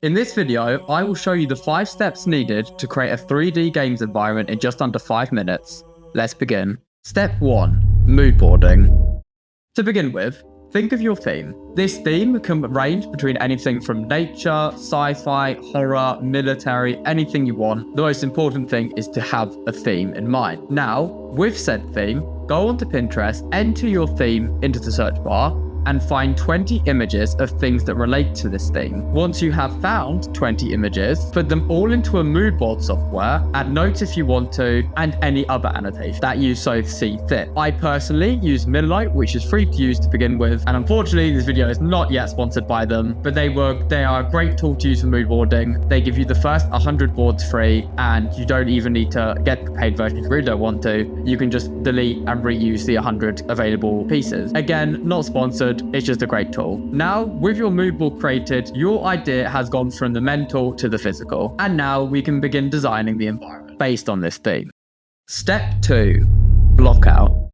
In this video, I will show you the 5 steps needed to create a 3D games environment in just under 5 minutes. Let's begin. Step 1. Mood boarding. To begin with, think of your theme. This theme can range between anything from nature, sci-fi, horror, military, anything you want. The most important thing is to have a theme in mind. Now, with said theme, go onto Pinterest, enter your theme into the search bar, and find 20 images of things that relate to this theme. Once you have found 20 images, put them all into a mood board software, add notes if you want to, and any other annotation that you so see fit. I personally use Midnight, which is free to use to begin with, and unfortunately this video is not yet sponsored by them, but they are a great tool to use for mood boarding. They give you the first 100 boards free, and you don't even need to get the paid version if you really don't want to. You can just delete and reuse the 100 available pieces. Again, not sponsored. It's just a great tool. Now, with your mood board created, your idea has gone from the mental to the physical. And now we can begin designing the environment based on this theme. Step 2. Blockout.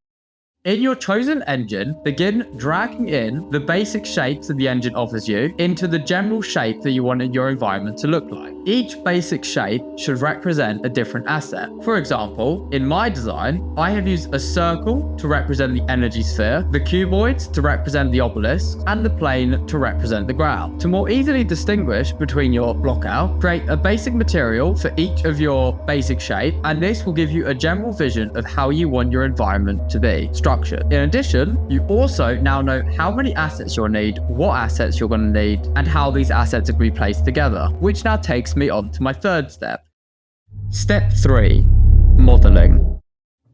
In your chosen engine, begin dragging in the basic shapes that the engine offers you into the general shape that you want your environment to look like. Each basic shape should represent a different asset. For example, in my design, I have used a circle to represent the energy sphere, the cuboids to represent the obelisk, and the plane to represent the ground. To more easily distinguish between your blockout, create a basic material for each of your basic shape, and this will give you a general vision of how you want your environment to be structured. In addition, you also now know how many assets you'll need, what assets you're going to need, and how these assets are going to be placed together, which now takes me on to my third step. Step 3. Modeling.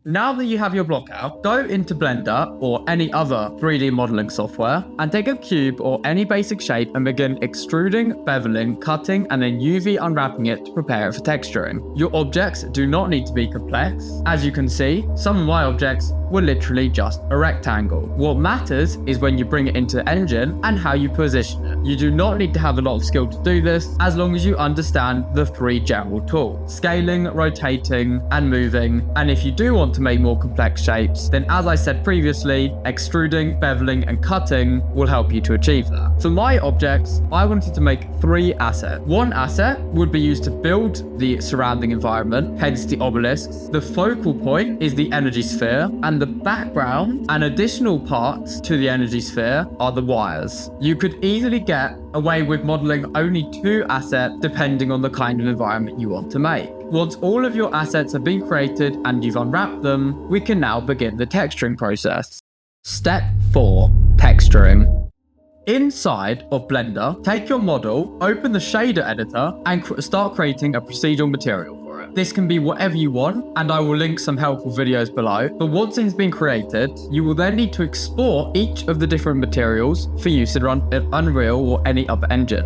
Now that you have your blockout, go into Blender or any other 3D modeling software and take a cube or any basic shape and begin extruding, beveling, cutting, and then UV unwrapping it to prepare it for texturing. Your objects do not need to be complex. As you can see, some of my objects were literally just a rectangle. What matters is when you bring it into the engine and how you position it. You do not need to have a lot of skill to do this as long as you understand the 3 general tools: scaling, rotating, and moving. And if you do want to make more complex shapes, then as I said previously, extruding, beveling, and cutting will help you to achieve that. For my objects, I wanted to make 3 assets. One asset would be used to build the surrounding environment, hence the obelisk. The focal point is the energy sphere, and the background and additional parts to the energy sphere are the wires. You could easily get away with modeling only 2 assets depending on the kind of environment you want to make. Once all of your assets have been created and you've unwrapped them, we can now begin the texturing process. Step 4. Texturing. Inside of Blender, take your model, open the shader editor, and start creating a procedural material for it. This can be whatever you want, and I will link some helpful videos below. But once it has been created, you will then need to export each of the different materials for use in Unreal or any other engine.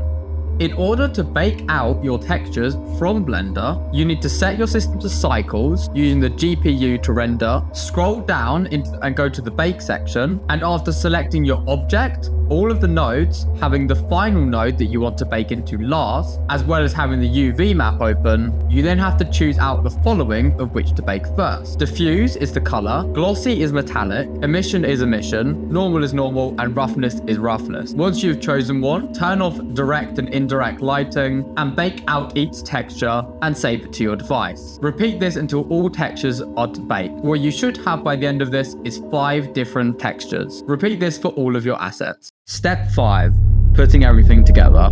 In order to bake out your textures from Blender, you need to set your system to cycles using the GPU to render, scroll down and go to the bake section, and after selecting your object, all of the nodes, having the final node that you want to bake into last, as well as having the UV map open, you then have to choose out the following of which to bake first. Diffuse is the color, glossy is metallic, emission is emission, normal is normal, and roughness is roughness. Once you've chosen one, turn off direct and indirect lighting and bake out each texture and save it to your device. Repeat this until all textures are baked. What you should have by the end of this is 5 different textures. Repeat this for all of your assets. Step 5. Putting everything together.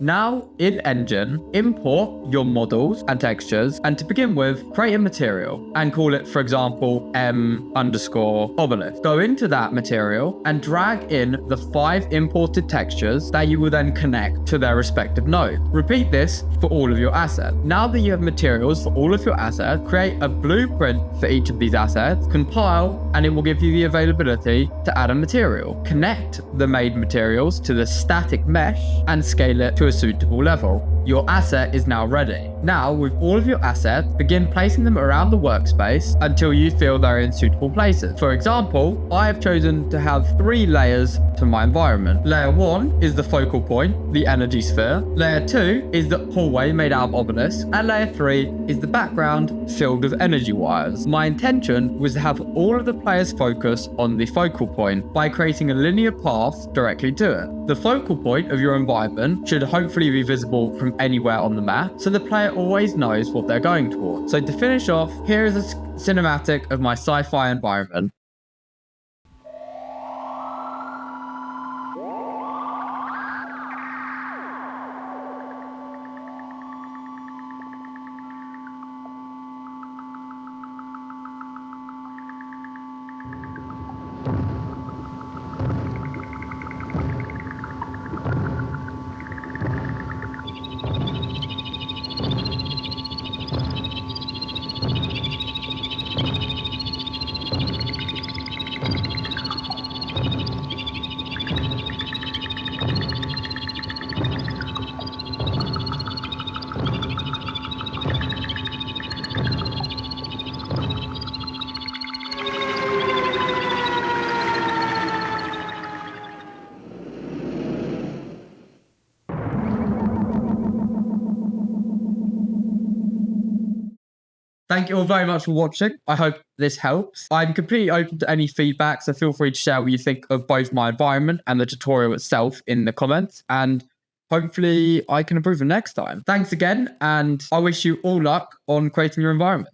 Now, in Engine, import your models and textures, and to begin with, create a material and call it, for example, M_obelisk. Go into that material and drag in the 5 imported textures that you will then connect to their respective node. Repeat this for all of your assets. Now that you have materials for all of your assets, create a blueprint for each of these assets, compile, and it will give you the availability to add a material. Connect the made materials to the static mesh and scale it to a suitable level. Your asset is now ready. Now, with all of your assets, begin placing them around the workspace until you feel they're in suitable places. For example, I have chosen to have 3 layers to my environment. Layer 1 is the focal point, the energy sphere. Layer 2 is the hallway made out of obelisks. And layer 3 is the background filled with energy wires. My intention was to have all of the players focus on the focal point by creating a linear path directly to it. The focal point of your environment should hopefully be visible from anywhere on the map, so the player always knows what they're going towards. So to finish off, here is a cinematic of my sci-fi environment. Thank you all very much for watching. I hope this helps. I'm completely open to any feedback, so feel free to share what you think of both my environment and the tutorial itself in the comments, and hopefully I can improve them next time. Thanks again, and I wish you all luck on creating your environment.